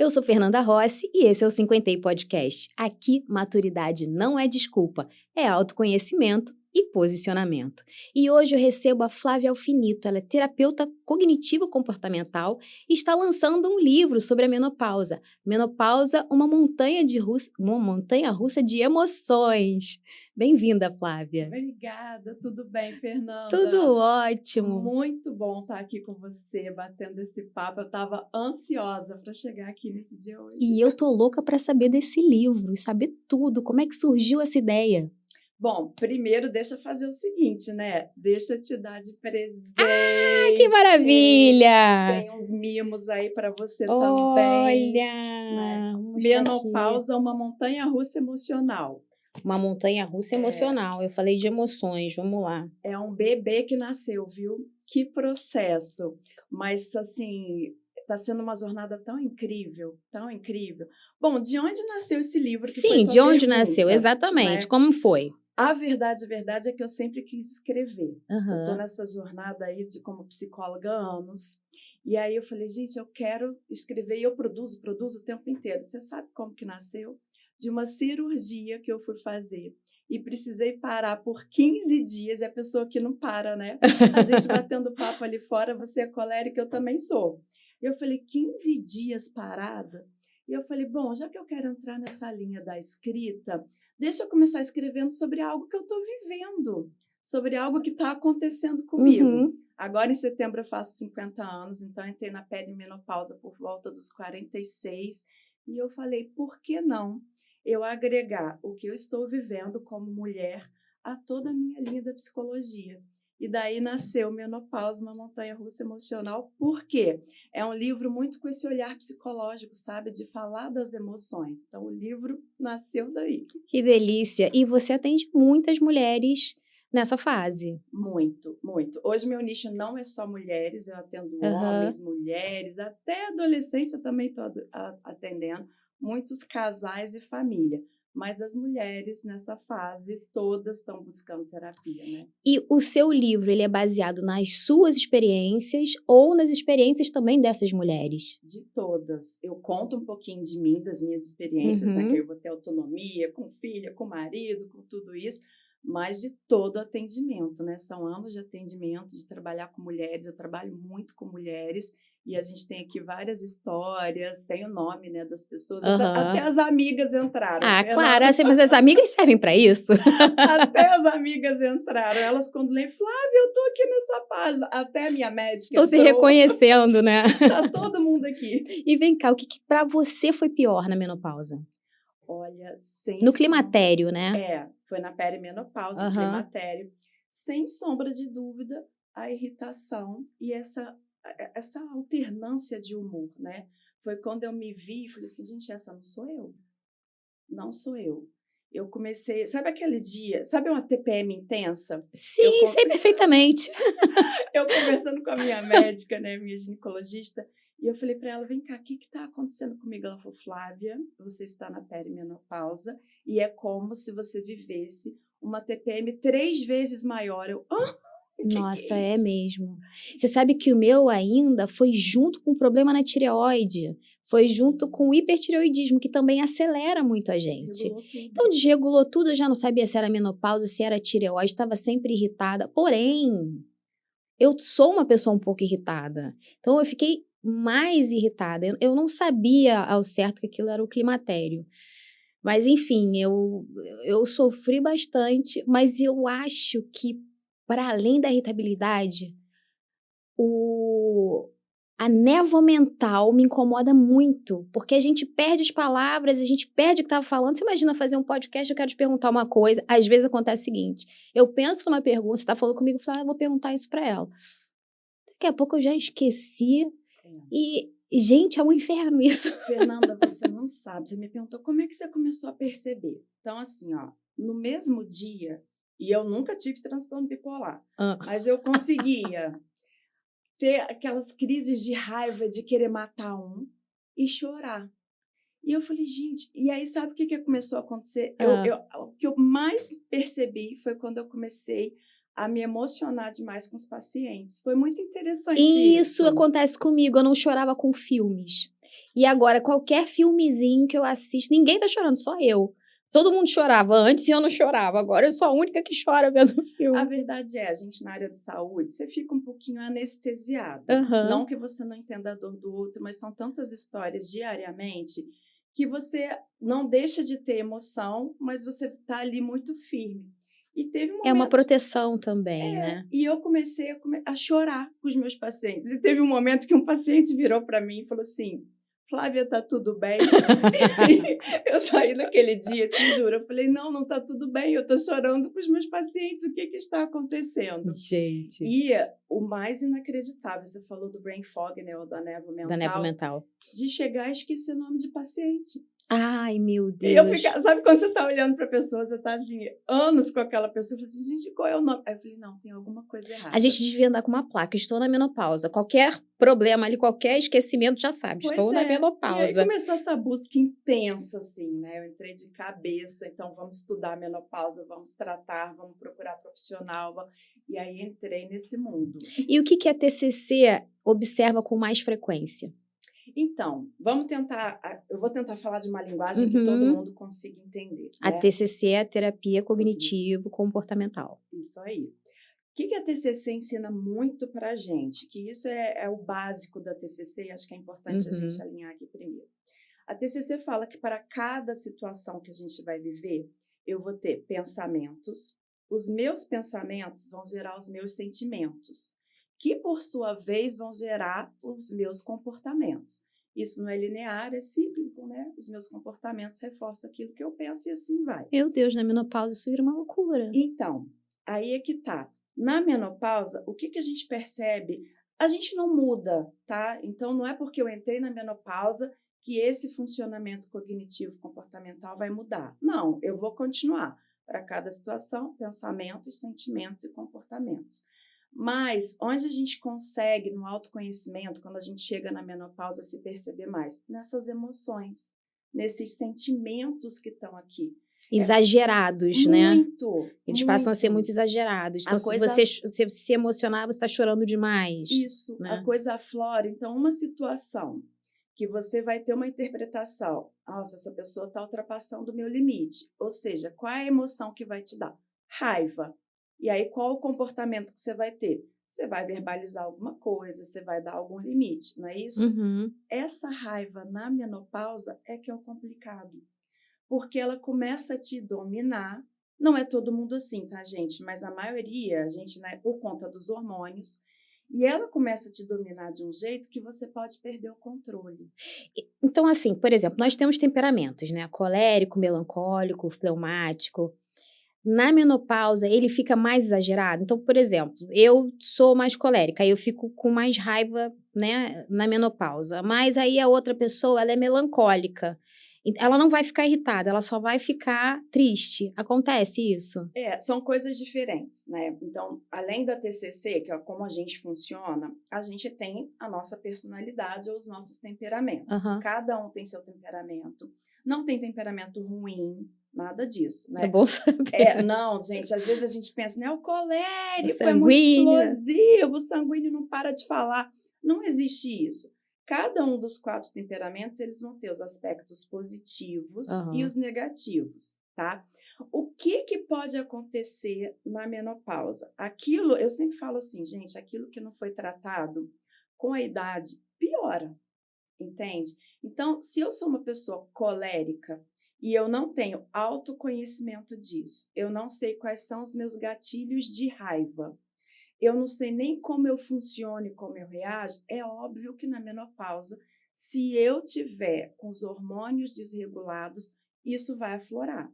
Eu sou Fernanda Rossi e esse é o 50 Podcast. Aqui, maturidade não é desculpa, é autoconhecimento e posicionamento. E hoje eu recebo a Flávia Alfinito, ela é terapeuta cognitivo-comportamental e está lançando um livro sobre a menopausa. Menopausa, uma montanha russa de emoções. Bem-vinda, Flávia. Obrigada, tudo bem, Fernanda? Tudo ótimo. Muito bom estar aqui com você, batendo esse papo. Eu estava ansiosa para chegar aqui nesse dia hoje. E eu tô louca para saber desse livro e saber tudo. Como é que surgiu essa ideia? Bom, primeiro deixa eu fazer o seguinte, né? Deixa eu te dar de presente. Ah, que maravilha! Tem uns mimos aí para você Olha! também. Né? Menopausa, uma montanha-russa emocional. Uma montanha-russa emocional. Eu falei de emoções, vamos lá. É um bebê que nasceu, viu? Que processo. Mas, assim, está sendo uma jornada tão incrível, tão incrível. Bom, de onde nasceu esse livro? Sim, de onde nasceu, exatamente. Né? Como foi? A verdade é que eu sempre quis escrever. Uhum. Eu estou nessa jornada aí de como psicóloga há anos. E aí eu falei, gente, eu quero escrever e eu produzo o tempo inteiro. Você sabe como que nasceu? De uma cirurgia que eu fui fazer. E precisei parar por 15 dias. E a pessoa que não para, né? A gente batendo papo ali fora, você é colérica, eu também sou. E eu falei, 15 dias parada? E eu falei, bom, já que eu quero entrar nessa linha da escrita, deixa eu começar escrevendo sobre algo que eu estou vivendo, sobre algo que está acontecendo comigo. Uhum. Agora, em setembro, eu faço 50 anos, então entrei na perimenopausa por volta dos 46, e eu falei, por que não eu agregar o que eu estou vivendo como mulher a toda a minha linha da psicologia? E daí nasceu Menopausa, uma montanha-russa emocional. Por quê? É um livro muito com esse olhar psicológico, sabe? De falar das emoções. Então, o livro nasceu daí. Que delícia! E você atende muitas mulheres nessa fase. Muito, muito. Hoje, meu nicho não é só mulheres. Eu atendo homens, mulheres, até adolescentes eu também estou atendendo. Muitos casais e família. Mas as mulheres, nessa fase, todas estão buscando terapia, né? E o seu livro, ele é baseado nas suas experiências ou nas experiências também dessas mulheres? De todas. Eu conto um pouquinho de mim, das minhas experiências, né? Que eu vou ter autonomia com filha, com marido, com tudo isso, mas de todo atendimento, né? São anos de atendimento, de trabalhar com mulheres. Eu trabalho muito com mulheres. E a gente tem aqui várias histórias, sem o nome, né, das pessoas. Até as amigas entraram. Ah, claro, mas as amigas servem para isso. Até as amigas entraram. Elas, quando leem, Flávia, eu tô aqui nessa página. Até a minha médica Estou se reconhecendo, né? Tá todo mundo aqui. E vem cá, o que para você foi pior na menopausa? Olha, No climatério, né? Foi na perimenopausa, climatério. Sem sombra de dúvida, a irritação e essa alternância de humor, né? Foi quando eu me vi e falei assim, gente, essa não sou eu. Não sou eu. Eu comecei, sabe aquele dia, sabe uma TPM intensa? Sim, sei perfeitamente. Eu conversando com a minha médica, né, minha ginecologista, e eu falei para ela, vem cá, o que está acontecendo comigo? Ela falou, Flávia, você está na perimenopausa e é como se você vivesse uma TPM 3 vezes maior. Eu, Nossa, é mesmo. Você sabe que o meu ainda foi junto com o problema na tireoide. Foi junto com o hipertireoidismo, que também acelera muito a gente. Então, desregulou tudo, eu já não sabia se era menopausa, se era tireoide, estava sempre irritada. Porém, eu sou uma pessoa um pouco irritada. Então, eu fiquei mais irritada. Eu não sabia ao certo que aquilo era o climatério. Mas, enfim, eu sofri bastante, mas eu acho que para além da irritabilidade, a névoa mental me incomoda muito, porque a gente perde as palavras, a gente perde o que estava falando. Você imagina fazer um podcast, eu quero te perguntar uma coisa, às vezes acontece o seguinte, eu penso numa pergunta, você está falando comigo, eu falo, eu vou perguntar isso para ela. Daqui a pouco eu já esqueci e, gente, é um inferno isso. Fernanda, você não sabe, você me perguntou como é que você começou a perceber. Então, assim, ó, no mesmo dia, e eu nunca tive transtorno bipolar, mas eu conseguia ter aquelas crises de raiva, de querer matar um e chorar. E eu falei, gente, e aí sabe o que começou a acontecer? O que eu mais percebi foi quando eu comecei a me emocionar demais com os pacientes. Foi muito interessante isso. Isso acontece comigo, eu não chorava com filmes. E agora, qualquer filmezinho que eu assisto, ninguém tá chorando, só eu. Todo mundo chorava antes e eu não chorava. Agora eu sou a única que chora vendo o A filme. verdade é, a gente na área de saúde, você fica um pouquinho anestesiada. Aham. Não que você não entenda a dor do outro, mas são tantas histórias diariamente que você não deixa de ter emoção, mas você tá ali muito firme. E teve um É uma momento proteção também, né? e eu comecei a chorar com os meus pacientes. E teve um momento que um paciente virou para mim e falou assim: Flávia, tá tudo bem? Eu saí naquele dia, te juro. Eu falei: não, não tá tudo bem. Eu tô chorando com os meus pacientes. O que que está acontecendo? Gente. E o mais inacreditável, você falou do brain fog, né, ou da névoa Da névoa mental, mental. de chegar a esquecer o nome de paciente. Ai, meu E eu Deus. ficava, sabe quando você tá olhando para a pessoa, você tá assim, anos com aquela pessoa, eu falei assim, gente, qual é o nome? Aí eu falei, não, tem alguma coisa errada. A gente devia andar com uma placa, estou na menopausa. Qualquer problema ali, qualquer esquecimento já sabe, Pois estou na é. E aí menopausa. começou essa busca intensa, assim, né? Eu entrei de cabeça, então vamos estudar a menopausa, vamos tratar, vamos procurar profissional. E aí entrei nesse mundo. E o que a TCC observa com mais frequência? Então, eu vou tentar falar de uma linguagem que todo mundo consiga entender. A né? TCC é a terapia cognitivo-comportamental. Isso aí. O que a TCC ensina muito para a gente? Que isso é o básico da TCC e acho que é importante a gente alinhar aqui primeiro. A TCC fala que para cada situação que a gente vai viver, eu vou ter pensamentos, os meus pensamentos vão gerar os meus sentimentos, que por sua vez vão gerar os meus comportamentos. Isso não é linear, é cíclico, né? Os meus comportamentos reforçam aquilo que eu penso e assim vai. Meu Deus, na menopausa isso vira uma loucura. Então, aí é que tá. Na menopausa, o que a gente percebe? A gente não muda, tá? Então, não é porque eu entrei na menopausa que esse funcionamento cognitivo comportamental vai mudar. Não, eu vou continuar para cada situação, pensamentos, sentimentos e comportamentos. Mas onde a gente consegue, no autoconhecimento, quando a gente chega na menopausa, se perceber mais? Nessas emoções, nesses sentimentos que estão aqui. Exagerados, né? Muito. Eles passam a ser muito exagerados. Então, se você se emocionar, você está chorando demais. Isso, né? a coisa aflora. Então, uma situação que você vai ter uma interpretação. Nossa, essa pessoa está ultrapassando o meu limite. Ou seja, qual é a emoção que vai te dar? Raiva. E aí, qual o comportamento que você vai ter? Você vai verbalizar alguma coisa, você vai dar algum limite, não é isso? Essa raiva na menopausa é que é o complicado. Porque ela começa a te dominar. Não é todo mundo assim, tá, gente? Mas a maioria, a gente, né, por conta dos hormônios, e ela começa a te dominar de um jeito que você pode perder o controle. Então, assim, por exemplo, nós temos temperamentos, né? Colérico, melancólico, fleumático. Na menopausa, ele fica mais exagerado. Então, por exemplo, eu sou mais colérica, aí eu fico com mais raiva, né, na menopausa. Mas aí a outra pessoa, ela é melancólica. Ela não vai ficar irritada, ela só vai ficar triste. Acontece isso? São coisas diferentes, né? Então, além da TCC, que é como a gente funciona, a gente tem a nossa personalidade ou os nossos temperamentos. Cada um tem seu temperamento. Não tem temperamento ruim, nada disso, né? É bom saber. Não, gente, às vezes a gente pensa, né? O colérico o é muito explosivo, o sanguíneo não para de falar. Não existe isso. Cada um dos 4 temperamentos, eles vão ter os aspectos positivos e os negativos, tá? O que pode acontecer na menopausa? Aquilo, eu sempre falo assim, gente, aquilo que não foi tratado com a idade, piora, entende? Então, se eu sou uma pessoa colérica e eu não tenho autoconhecimento disso, eu não sei quais são os meus gatilhos de raiva, eu não sei nem como eu funciono e como eu reajo, é óbvio que na menopausa, se eu tiver com os hormônios desregulados, isso vai aflorar.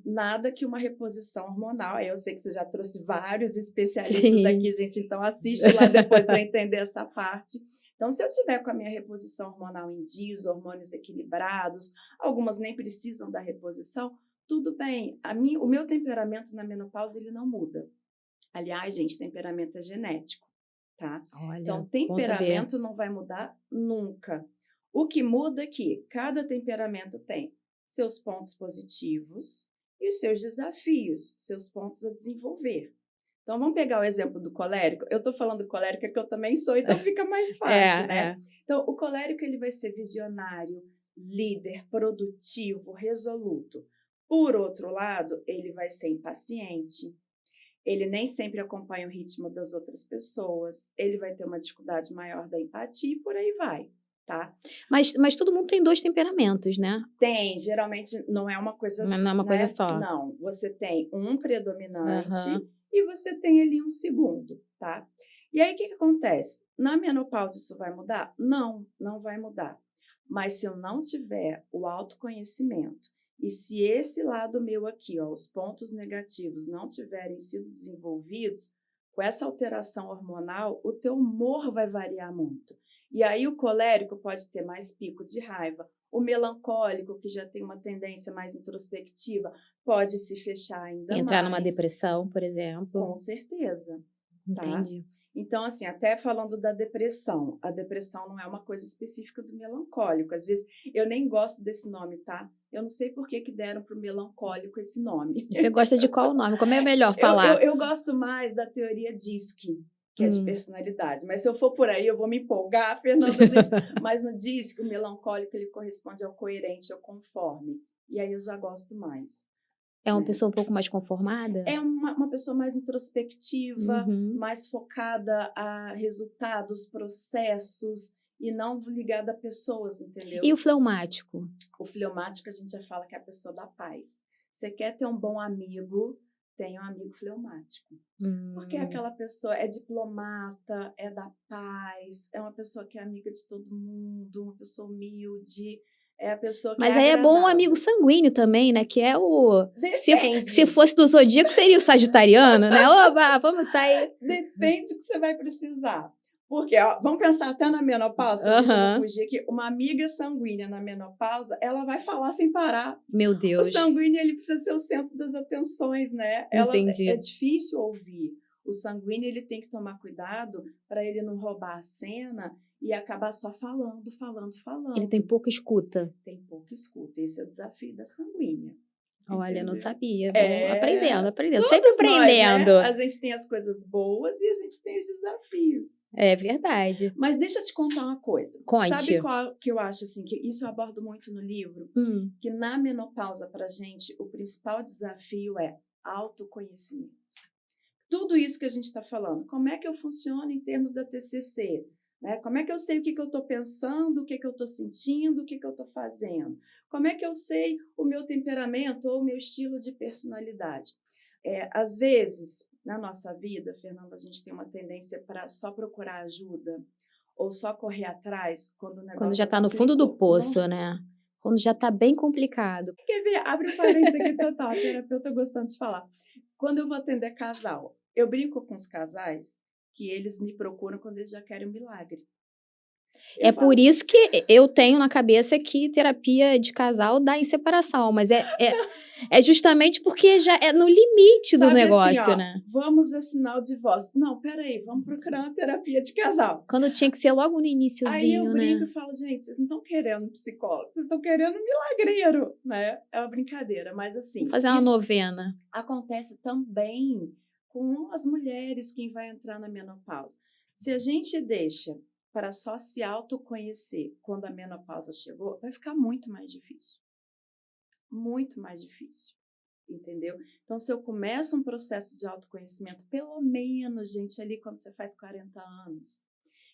Nada que uma reposição hormonal. Eu sei que você já trouxe vários especialistas aqui, gente, então assiste lá depois para entender essa parte. Então, se eu tiver com a minha reposição hormonal em dia, os hormônios equilibrados, algumas nem precisam da reposição, tudo bem. O meu temperamento na menopausa, ele não muda. Aliás, gente, temperamento é genético, tá? Olha, então, temperamento não vai mudar nunca. O que muda é que cada temperamento tem seus pontos positivos e os seus desafios, seus pontos a desenvolver. Então, vamos pegar o exemplo do colérico. Eu estou falando do colérico, que eu também sou, então fica mais fácil, né? Então, o colérico ele vai ser visionário, líder, produtivo, resoluto. Por outro lado, ele vai ser impaciente. Ele nem sempre acompanha o ritmo das outras pessoas. Ele vai ter uma dificuldade maior da empatia e por aí vai, tá? Mas todo mundo tem 2 temperamentos, né? Tem, geralmente não é uma coisa, não é uma coisa só. Não, você tem um predominante e você tem ali um segundo, tá? E aí, o que acontece? Na menopausa isso vai mudar? Não, não vai mudar. Mas se eu não tiver o autoconhecimento e se esse lado meu aqui, ó, os pontos negativos não tiverem sido desenvolvidos, com essa alteração hormonal, o teu humor vai variar muito. E aí o colérico pode ter mais pico de raiva. O melancólico, que já tem uma tendência mais introspectiva, pode se fechar ainda mais. Entrar numa depressão, por exemplo. Com certeza. Entendi. Tá? Então, assim, até falando da depressão, a depressão não é uma coisa específica do melancólico. Às vezes, eu nem gosto desse nome, tá? Eu não sei por que deram para o melancólico esse nome. Você gosta de qual nome? Como é melhor falar? Eu gosto mais da teoria DISC, que é de personalidade. Mas se eu for por aí, eu vou me empolgar, Fernanda. Mas no DISC, o melancólico, ele corresponde ao coerente, ao conforme. E aí eu já gosto mais. É uma pessoa um pouco mais conformada? É uma pessoa mais introspectiva, mais focada a resultados, processos, e não ligada a pessoas, entendeu? E o fleumático? O fleumático, a gente já fala que é a pessoa da paz. Você quer ter um bom amigo, tenha um amigo fleumático. Porque aquela pessoa é diplomata, é da paz, é uma pessoa que é amiga de todo mundo, uma pessoa humilde. É a pessoa que Mas aí é bom um amigo sanguíneo também, né? Que é o... Se fosse do zodíaco, seria o sagitariano, né? Oba, vamos sair. Depende do que você vai precisar. Porque, ó, vamos pensar até na menopausa, pra gente não fugir aqui. Uma amiga sanguínea na menopausa, ela vai falar sem parar. Meu Deus. O sanguíneo, ele precisa ser o centro das atenções, né? Entendi. É difícil ouvir. O sanguíneo, ele tem que tomar cuidado para ele não roubar a cena e acabar só falando. Ele tem pouca escuta. Tem pouca escuta. Esse é o desafio da sanguínea. Olha, entendeu? Não sabia. Aprendendo. Todos Sempre aprendendo. Nós, né? A gente tem as coisas boas e a gente tem os desafios. É verdade. Mas deixa eu te contar uma coisa. Conte. Sabe qual que eu acho, assim, que isso eu abordo muito no livro? Que na menopausa, pra gente, o principal desafio é autoconhecimento. Tudo isso que a gente está falando. Como é que eu funciono em termos da TCC? Né? Como é que eu sei o que eu estou pensando, o que eu estou sentindo, o que eu estou fazendo? Como é que eu sei o meu temperamento ou o meu estilo de personalidade? Às vezes, na nossa vida, Fernanda, a gente tem uma tendência para só procurar ajuda ou só correr atrás quando já está no fundo do poço, né? Quando já está bem complicado. Quer ver? Abre um parênteses aqui total, a terapeuta gostando de falar. Quando eu vou atender casal, eu brinco com os casais que eles me procuram quando eles já querem um milagre. Por isso que eu tenho na cabeça que terapia de casal dá em separação, mas é justamente porque já é no limite do negócio, assim, ó, né? Vamos assinar o divórcio. Não, peraí, vamos procurar uma terapia de casal. Quando tinha que ser logo no iniciozinho, aí eu brinco né? E falo, gente, vocês não estão querendo um psicólogo, vocês estão querendo um milagreiro, né? É uma brincadeira, mas assim... Fazer uma novena. Acontece também com as mulheres que vai entrar na menopausa. Se a gente deixa para só se autoconhecer quando a menopausa chegou, vai ficar muito mais difícil. Muito mais difícil, entendeu? Então, se eu começo um processo de autoconhecimento, pelo menos, gente, ali quando você faz 40 anos,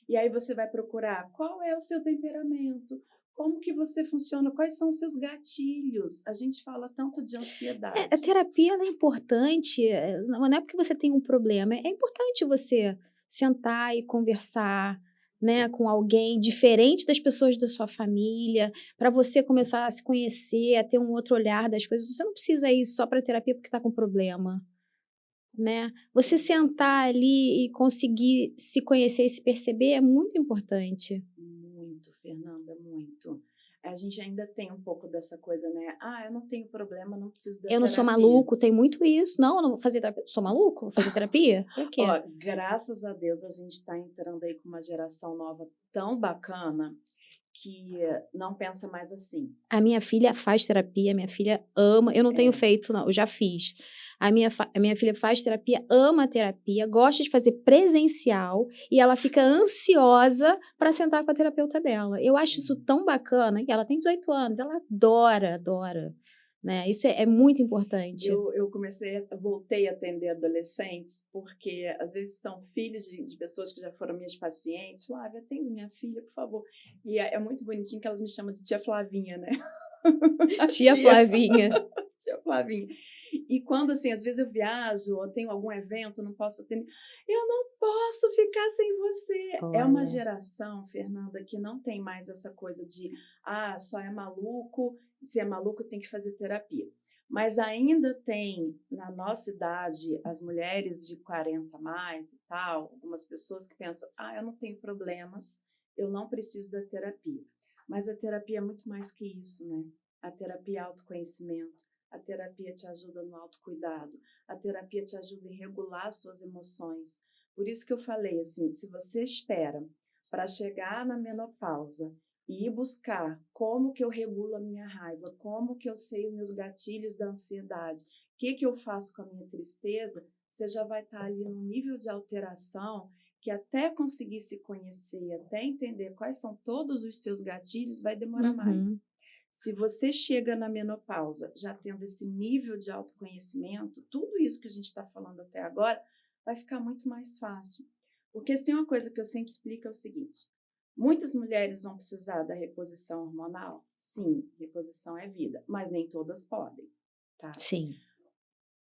e aí você vai procurar qual é o seu temperamento, como que você funciona, quais são os seus gatilhos. A gente fala tanto de ansiedade. A terapia ela é importante, não é porque você tem um problema, é importante você sentar e conversar, né, com alguém diferente das pessoas da sua família, para você começar a se conhecer, a ter um outro olhar das coisas. Você não precisa ir só para terapia porque está com problema, né? Você sentar ali e conseguir se conhecer e se perceber é muito importante. Muito, Fernanda, muito. A gente ainda tem um pouco dessa coisa, né? Eu não tenho problema, não preciso da terapia. Eu não sou maluco, tem muito isso. Não, eu não vou fazer terapia. Sou maluco? Vou fazer terapia? Por quê? Ó, graças a Deus a gente está entrando aí com uma geração nova tão bacana que não pensa mais assim. A minha filha faz terapia, minha filha ama. Eu não tenho feito, não, eu já fiz. A minha filha faz terapia, ama terapia, gosta de fazer presencial e ela fica ansiosa para sentar com a terapeuta dela. Eu acho isso tão bacana, que ela tem 18 anos, ela adora, adora. Né? Isso é muito importante. Eu voltei a atender adolescentes, porque às vezes são filhos de pessoas que já foram minhas pacientes. Flávia, atende minha filha, por favor. E é muito bonitinho que elas me chamam de tia Flavinha, né? Tia Flavinha. Tia Flavinha. E quando, assim, às vezes eu viajo ou tenho algum evento, não posso atender, eu não posso ficar sem você. Olha. É uma geração, Fernanda, que não tem mais essa coisa de, só é maluco, se é maluco tem que fazer terapia. Mas ainda tem, na nossa idade, as mulheres de 40 a mais e tal, algumas pessoas que pensam, eu não tenho problemas, eu não preciso da terapia. Mas a terapia é muito mais que isso, né? A terapia é autoconhecimento, a terapia te ajuda no autocuidado, a terapia te ajuda em regular suas emoções. Por isso que eu falei assim, se você espera para chegar na menopausa e ir buscar como que eu regulo a minha raiva, como que eu sei os meus gatilhos da ansiedade, o que eu faço com a minha tristeza, você já vai estar ali num nível de alteração que até conseguir se conhecer, até entender quais são todos os seus gatilhos, vai demorar mais. Se você chega na menopausa já tendo esse nível de autoconhecimento, tudo isso que a gente está falando até agora vai ficar muito mais fácil. Porque se tem uma coisa que eu sempre explico é o seguinte, muitas mulheres vão precisar da reposição hormonal? Sim, reposição é vida, mas nem todas podem, tá? Sim.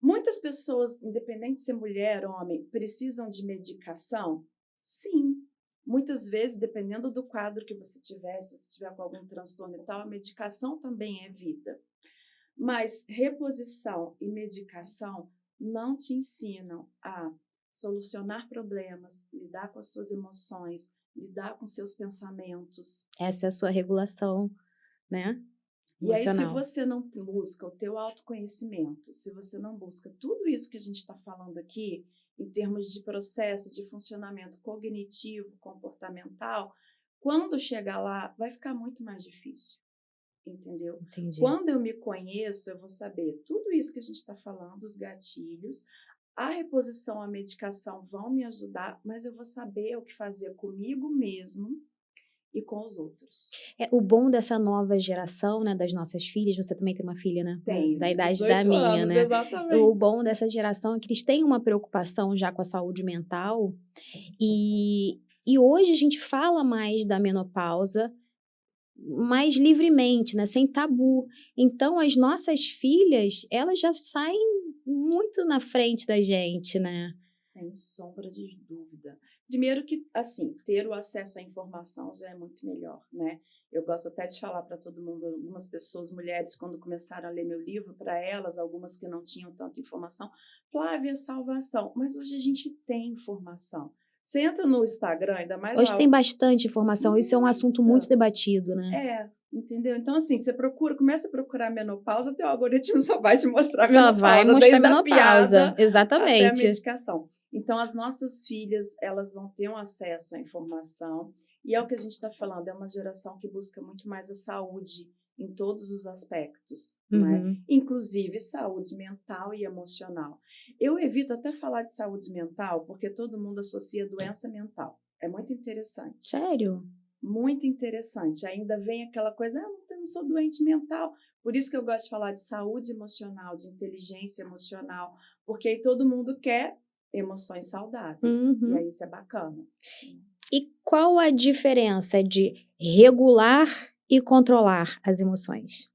Muitas pessoas, independente de ser mulher ou homem, precisam de medicação? Sim. Muitas vezes, dependendo do quadro que você tiver, se você tiver com algum transtorno e tal, a medicação também é vida. Mas reposição e medicação não te ensinam a solucionar problemas, lidar com as suas emoções, lidar com seus pensamentos. Essa é a sua regulação, né? E aí, se você não busca o teu autoconhecimento, se você não busca tudo isso que a gente está falando aqui, em termos de processo de funcionamento cognitivo, comportamental, quando chegar lá, vai ficar muito mais difícil, entendeu? Entendi. Quando eu me conheço, eu vou saber tudo isso que a gente está falando, os gatilhos, a reposição, a medicação vão me ajudar, mas eu vou saber o que fazer comigo mesmo e com os outros. O bom dessa nova geração, né, das nossas filhas, você também tem uma filha, né? Tenho, da idade da minha, anos, né? Exatamente. O bom dessa geração é que eles têm uma preocupação já com a saúde mental e hoje a gente fala mais da menopausa mais livremente, né, sem tabu. Então as nossas filhas, elas já saem muito na frente da gente, né? Sem sombra de dúvida. Primeiro que, assim, ter o acesso à informação já é muito melhor, né? Eu gosto até de falar para todo mundo, algumas pessoas, mulheres, quando começaram a ler meu livro, para elas, algumas que não tinham tanta informação, Flávia, salvação. Mas hoje a gente tem informação. Você entra no Instagram, ainda mais hoje tem bastante informação, isso é um assunto muito debatido, né? Entendeu? Então, assim, você começa a procurar menopausa, teu algoritmo só vai te mostrar só menopausa. Vai mostrar desde menopausa, a piada exatamente. até a medicação. Então, as nossas filhas, elas vão ter um acesso à informação, e é o que a gente está falando, é uma geração que busca muito mais a saúde em todos os aspectos, né? Inclusive saúde mental e emocional. Eu evito até falar de saúde mental, porque todo mundo associa doença mental. É muito interessante. Sério? Muito interessante. Ainda vem aquela coisa, eu não sou doente mental. Por isso que eu gosto de falar de saúde emocional, de inteligência emocional, porque aí todo mundo quer emoções saudáveis. E aí isso é bacana. E qual a diferença de regular e controlar as emoções?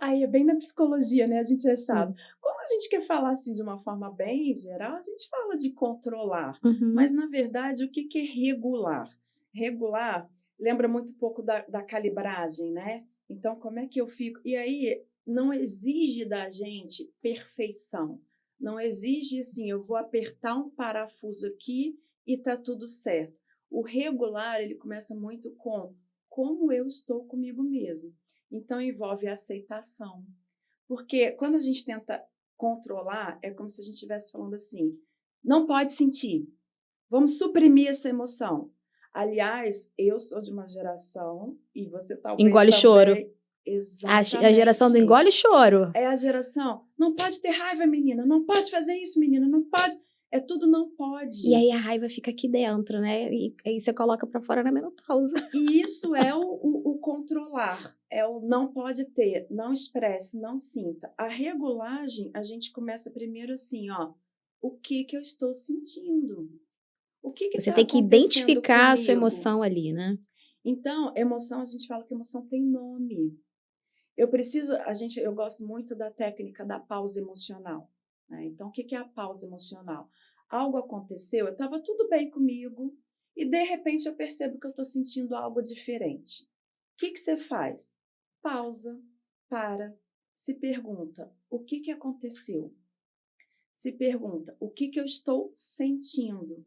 Aí é bem na psicologia, né? A gente já sabe. Quando a gente quer falar assim de uma forma bem geral, a gente fala de controlar. Mas, na verdade, o que é regular? Regular lembra muito pouco da calibragem, né? Então, como é que eu fico? E aí, não exige da gente perfeição. Não exige assim, eu vou apertar um parafuso aqui e tá tudo certo. O regular, ele começa muito com como eu estou comigo mesmo. Então, envolve a aceitação. Porque quando a gente tenta controlar, é como se a gente estivesse falando assim, não pode sentir, vamos suprimir essa emoção. Aliás, eu sou de uma geração, e você talvez Engole também... choro. Exatamente. A geração do engole choro. É a geração, não pode ter raiva, menina, não pode fazer isso, menina, não pode. É tudo não pode. E aí a raiva fica aqui dentro, né? E aí você coloca pra fora na menopausa. E isso é o controlar, é o não pode ter, não expresse, não sinta. A regulagem, a gente começa primeiro assim, ó, o que eu estou sentindo? O que Você está tem que acontecendo identificar a sua comigo? emoção ali, né? Então, emoção, a gente fala que emoção tem nome. Eu gosto muito da técnica da pausa emocional, né? Então, o que é a pausa emocional? Algo aconteceu, eu estava tudo bem comigo e, de repente, eu percebo que eu estou sentindo algo diferente. O que você faz? Pausa, para, se pergunta, o que aconteceu? Se pergunta, o que eu estou sentindo?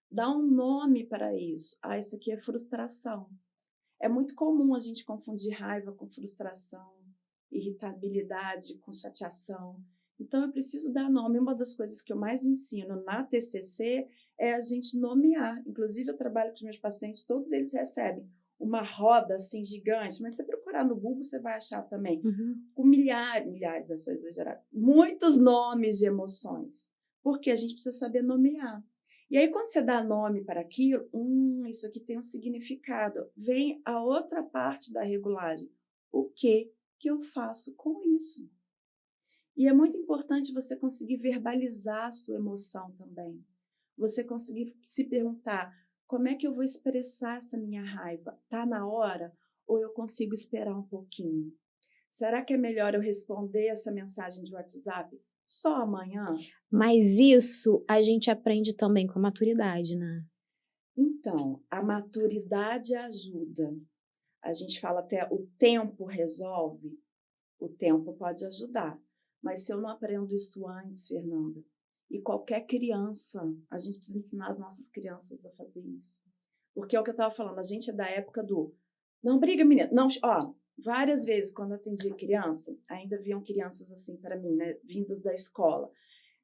Dá um nome para isso. Ah, isso aqui é frustração. É muito comum a gente confundir raiva com frustração, irritabilidade com chateação. Então, eu preciso dar nome. Uma das coisas que eu mais ensino na TCC é a gente nomear. Inclusive, eu trabalho com os meus pacientes, todos eles recebem uma roda assim gigante, mas se você procurar no Google, você vai achar também, com milhares, eu sou exagerada, muitos nomes de emoções, porque a gente precisa saber nomear. E aí, quando você dá nome para aquilo, isso aqui tem um significado. Vem a outra parte da regulagem. O que eu faço com isso? E é muito importante você conseguir verbalizar a sua emoção também. Você conseguir se perguntar, como é que eu vou expressar essa minha raiva? Tá na hora? Ou eu consigo esperar um pouquinho? Será que é melhor eu responder essa mensagem de WhatsApp só amanhã? Mas isso a gente aprende também com a maturidade, né? Então, a maturidade ajuda. A gente fala até o tempo resolve, o tempo pode ajudar. Mas se eu não aprendo isso antes, Fernanda, e qualquer criança, a gente precisa ensinar as nossas crianças a fazer isso. Porque é o que eu estava falando, a gente é da época do não briga, menina. Não, ó, várias vezes quando eu atendia criança, ainda viam crianças assim para mim, né, vindas da escola.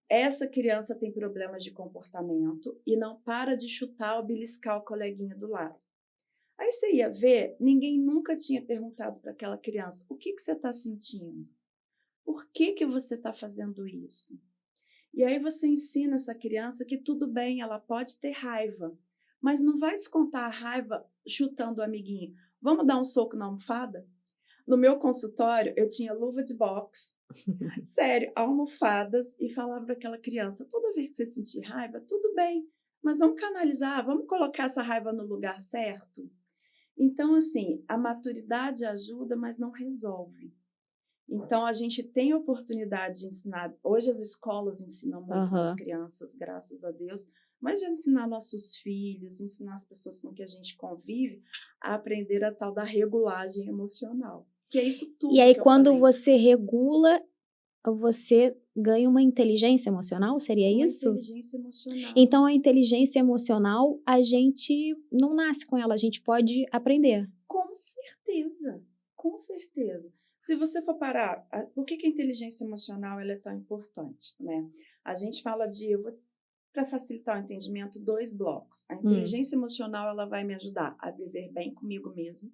Essa criança tem problemas de comportamento e não para de chutar ou beliscar o coleguinha do lado. Aí você ia ver, ninguém nunca tinha perguntado para aquela criança, o que você está sentindo? Por que você está fazendo isso? E aí você ensina essa criança que tudo bem, ela pode ter raiva, mas não vai descontar a raiva chutando o amiguinho. Vamos dar um soco na almofada? No meu consultório, eu tinha luva de boxe, sério, almofadas, e falava para aquela criança, toda vez que você sentir raiva, tudo bem, mas vamos canalizar, vamos colocar essa raiva no lugar certo? Então, assim, a maturidade ajuda, mas não resolve. Então, a gente tem a oportunidade de ensinar. Hoje, as escolas ensinam muito nas crianças, graças a Deus, mas de ensinar nossos filhos, ensinar as pessoas com que a gente convive a aprender a tal da regulagem emocional. Que é isso tudo. E aí, que eu quando falei. você regula, você ganha uma inteligência emocional? Seria isso? Uma inteligência emocional. Então, a inteligência emocional, a gente não nasce com ela, a gente pode aprender. Com certeza, com certeza. Se você for parar, por que a inteligência emocional ela é tão importante, né? A gente fala para facilitar o entendimento, 2 blocos. A inteligência emocional ela vai me ajudar a viver bem comigo mesmo,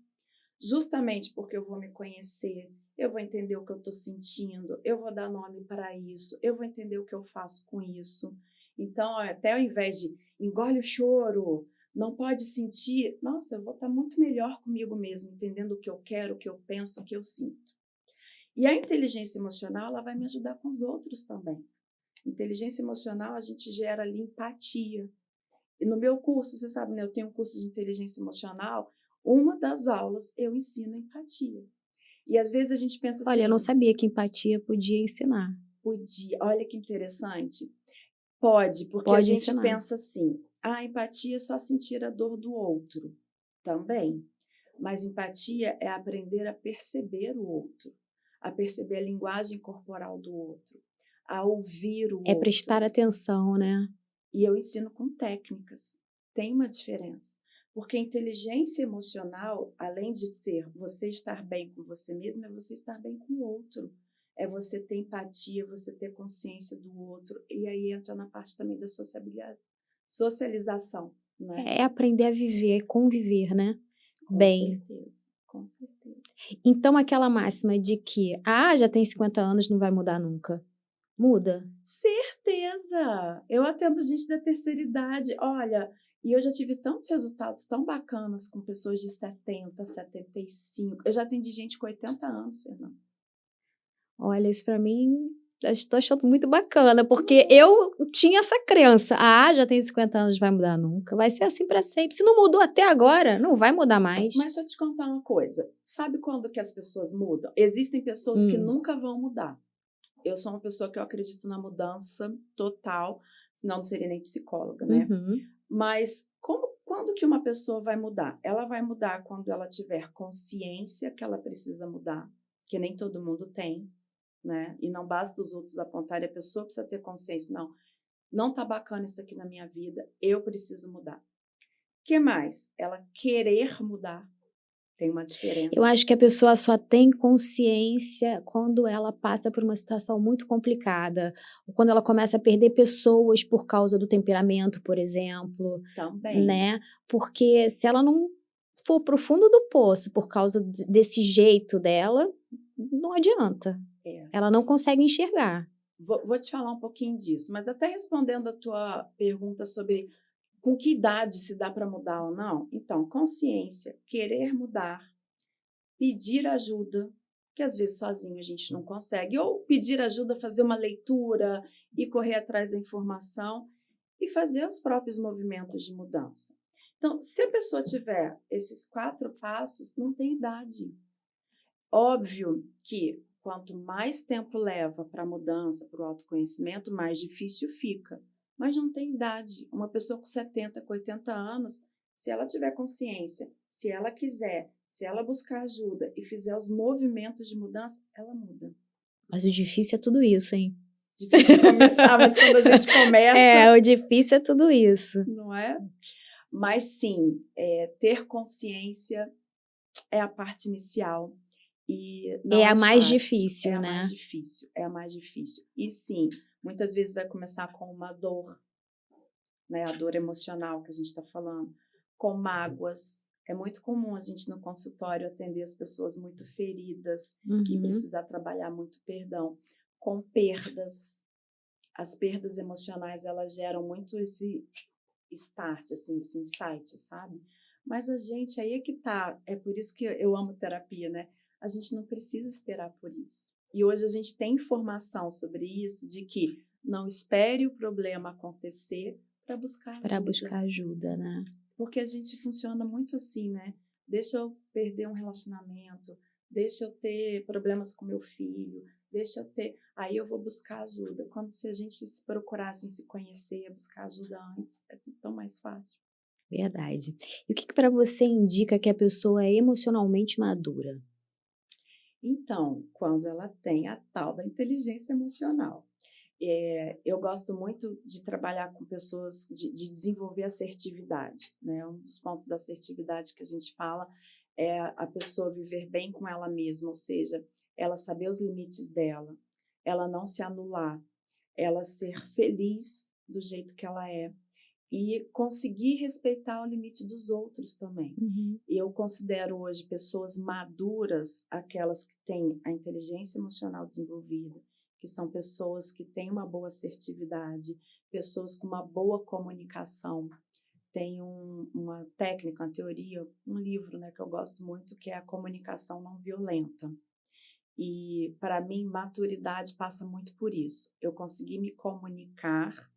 justamente porque eu vou me conhecer, eu vou entender o que eu estou sentindo, eu vou dar nome para isso, eu vou entender o que eu faço com isso. Então, até ao invés de engole o choro, não pode sentir, nossa, eu vou estar muito melhor comigo mesmo, entendendo o que eu quero, o que eu penso, o que eu sinto. E a inteligência emocional, ela vai me ajudar com os outros também. Inteligência emocional, a gente gera ali empatia. E no meu curso, você sabe, né, eu tenho um curso de inteligência emocional, uma das aulas eu ensino empatia. E às vezes a gente pensa assim... Olha, eu não sabia que empatia podia ensinar. Podia, olha que interessante. Pode, porque a Pode gente ensinar. pensa assim, a empatia é só sentir a dor do outro. Também. Mas empatia é aprender a perceber o outro, a perceber a linguagem corporal do outro, a ouvir o outro. É prestar atenção, né? E eu ensino com técnicas. Tem uma diferença. Porque a inteligência emocional, além de ser você estar bem com você mesmo, é você estar bem com o outro. É você ter empatia, você ter consciência do outro. E aí entra na parte também da socialização. né? É aprender a viver, conviver, né? Com Bem. certeza, com certeza. Então, aquela máxima de que, já tem 50 anos, não vai mudar nunca. Muda? Certeza! Eu atendo gente da terceira idade. Olha, e eu já tive tantos resultados tão bacanas com pessoas de 70, 75. Eu já atendi gente com 80 anos, Fernanda. Olha, isso pra mim, eu estou achando muito bacana, porque eu tinha essa crença. Já tem 50 anos, vai mudar nunca. Vai ser assim para sempre. Se não mudou até agora, não vai mudar mais. Mas deixa eu te contar uma coisa. Sabe quando que as pessoas mudam? Existem pessoas que nunca vão mudar. Eu sou uma pessoa que eu acredito na mudança total, senão não seria nem psicóloga, né? Mas quando que uma pessoa vai mudar? Ela vai mudar quando ela tiver consciência que ela precisa mudar, que nem todo mundo tem, né? E não basta os outros apontarem, a pessoa precisa ter consciência. Não tá bacana isso aqui na minha vida, eu preciso mudar. O que mais? Ela querer mudar. Tem uma diferença. Eu acho que a pessoa só tem consciência quando ela passa por uma situação muito complicada, ou quando ela começa a perder pessoas por causa do temperamento, por exemplo. Também. Né? Porque se ela não for pro fundo do poço por causa desse jeito dela, não adianta. Ela não consegue enxergar. Vou te falar um pouquinho disso, mas até respondendo a tua pergunta sobre com que idade se dá para mudar ou não. Então, consciência, querer mudar, pedir ajuda, que às vezes sozinho a gente não consegue, ou pedir ajuda, fazer uma leitura e correr atrás da informação e fazer os próprios movimentos de mudança. Então, se a pessoa tiver esses 4 passos, não tem idade. Óbvio que quanto mais tempo leva para a mudança, para o autoconhecimento, mais difícil fica. Mas não tem idade. Uma pessoa com 70, com 80 anos, se ela tiver consciência, se ela quiser, se ela buscar ajuda e fizer os movimentos de mudança, ela muda. Mas o difícil é tudo isso, hein? Difícil começar, mas quando a gente começa... o difícil é tudo isso. Não é? Mas sim, ter consciência é a parte inicial. E não é a mais fácil. difícil, né? É a mais difícil. E sim, muitas vezes vai começar com uma dor, né? A dor emocional que a gente está falando, com mágoas. É muito comum a gente no consultório atender as pessoas muito feridas e precisar trabalhar muito perdão. Com perdas. As perdas emocionais, elas geram muito esse start, assim, esse insight, sabe? Mas a gente, aí é que tá, é por isso que eu amo terapia, né? A gente não precisa esperar por isso. E hoje a gente tem informação sobre isso, de que não espere o problema acontecer para buscar ajuda. Para buscar ajuda, né? Porque a gente funciona muito assim, né? Deixa eu perder um relacionamento, deixa eu ter problemas com meu filho, deixa eu ter... Aí eu vou buscar ajuda. Quando se a gente se procurasse em se conhecer, buscar ajuda antes, é tudo tão mais fácil. Verdade. E o que para você indica que a pessoa é emocionalmente madura? Então, quando ela tem a tal da inteligência emocional. Eu gosto muito de trabalhar com pessoas, de desenvolver assertividade, né? Um dos pontos da assertividade que a gente fala é a pessoa viver bem com ela mesma, ou seja, ela saber os limites dela, ela não se anular, ela ser feliz do jeito que ela é e conseguir respeitar o limite dos outros também. Eu considero hoje pessoas maduras aquelas que têm a inteligência emocional desenvolvida, que são pessoas que têm uma boa assertividade, pessoas com uma boa comunicação. Tem uma técnica, uma teoria, um livro, né, que eu gosto muito, que é a comunicação não violenta. E, para mim, maturidade passa muito por isso. Eu consegui me comunicar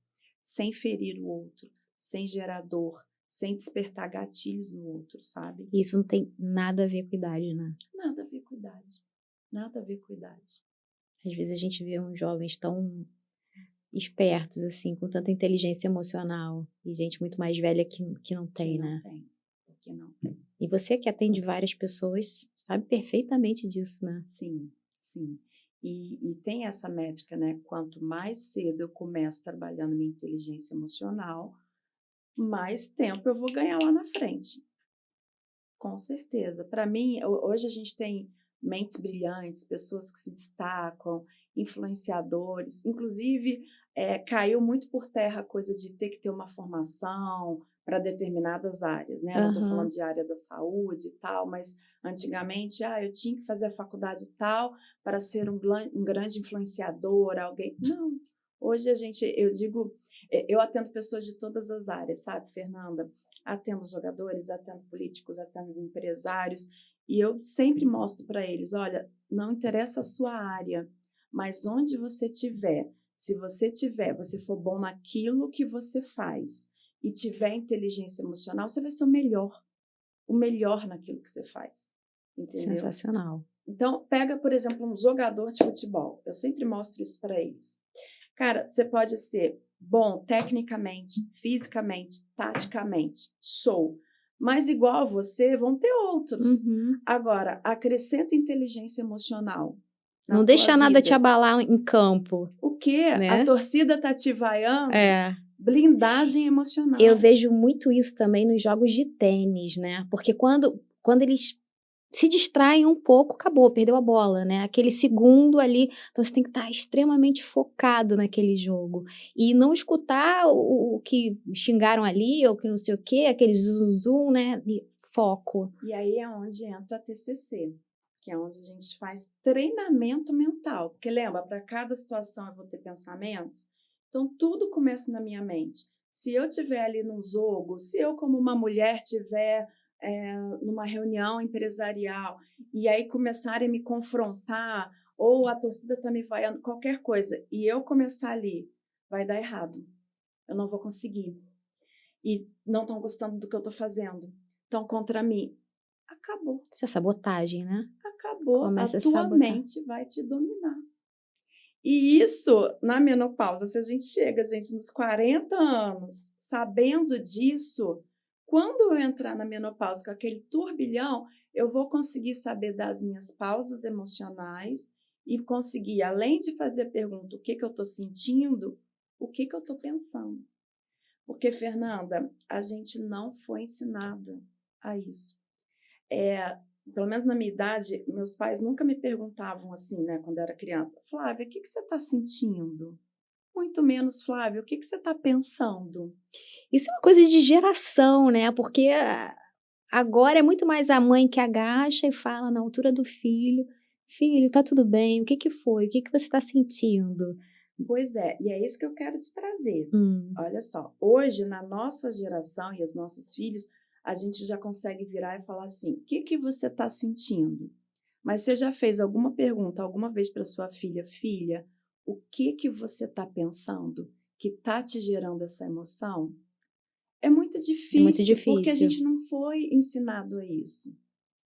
sem ferir o outro, sem gerar dor, sem despertar gatilhos no outro, sabe? Isso não tem nada a ver com idade, né? Nada a ver com idade. Nada a ver com idade. Às vezes a gente vê uns jovens tão espertos, assim, com tanta inteligência emocional, e gente muito mais velha que não tem, né? Que não tem. E você que atende várias pessoas, sabe perfeitamente disso, né? Sim, sim. E tem essa métrica, né? Quanto mais cedo eu começo trabalhando minha inteligência emocional, mais tempo eu vou ganhar lá na frente. Com certeza. Para mim, hoje a gente tem mentes brilhantes, pessoas que se destacam, influenciadores. Inclusive, caiu muito por terra a coisa de ter que ter uma formação para determinadas áreas, né? Não estou falando de área da saúde e tal, mas antigamente, eu tinha que fazer a faculdade tal para ser um grande influenciador, alguém. Não. Hoje eu atendo pessoas de todas as áreas, sabe, Fernanda? Atendo jogadores, atendo políticos, atendo empresários, e eu sempre mostro para eles, olha, não interessa a sua área, mas onde você estiver, se você for bom naquilo que você faz e tiver inteligência emocional, você vai ser o melhor naquilo que você faz, entendeu? Sensacional. Então, pega, por exemplo, um jogador de futebol, eu sempre mostro isso para eles. Cara, você pode ser bom tecnicamente, fisicamente, taticamente, show. Mas igual a você, vão ter outros. Agora, acrescenta inteligência emocional na Não tua deixa nada te vida. abalar em campo. O quê? Né? A torcida tá te vaiando? Blindagem emocional. Eu vejo muito isso também nos jogos de tênis, né? Porque quando eles se distraem um pouco, acabou, perdeu a bola, né? Aquele segundo ali, então você tem que estar extremamente focado naquele jogo. E não escutar o que xingaram ali, ou que não sei o quê, aquele zum, né? Foco. E aí é onde entra a TCC, que é onde a gente faz treinamento mental. Porque lembra, para cada situação eu vou ter pensamentos, então tudo começa na minha mente. Se eu estiver ali num jogo, se eu como uma mulher estiver numa reunião empresarial e aí começarem a me confrontar, ou a torcida está me vaiando, qualquer coisa, e eu começar ali, vai dar errado. Eu não vou conseguir. E não estão gostando do que eu estou fazendo. Estão contra mim. Acabou. Isso é sabotagem, né? Acabou. Começa a tua mente vai te dominar. E isso, na menopausa, se a gente chega, nos 40 anos, sabendo disso, quando eu entrar na menopausa com aquele turbilhão, eu vou conseguir saber das minhas pausas emocionais e conseguir, além de fazer a pergunta, o que eu estou sentindo, o que eu estou pensando. Porque, Fernanda, a gente não foi ensinada a isso. Pelo menos na minha idade, meus pais nunca me perguntavam assim, né, quando eu era criança. Flávia, o que você está sentindo? Muito menos, Flávia, o que você está pensando? Isso é uma coisa de geração, né? Porque agora é muito mais a mãe que agacha e fala na altura do filho: filho, tá tudo bem? O que foi? O que você está sentindo? Pois é, e é isso que eu quero te trazer. Olha só, hoje, na nossa geração e os nossos filhos, a gente já consegue virar e falar assim: o que você está sentindo? Mas você já fez alguma pergunta alguma vez para sua filha: filha, o que você está pensando que está te gerando essa emoção? É muito difícil, porque a gente não foi ensinado a isso,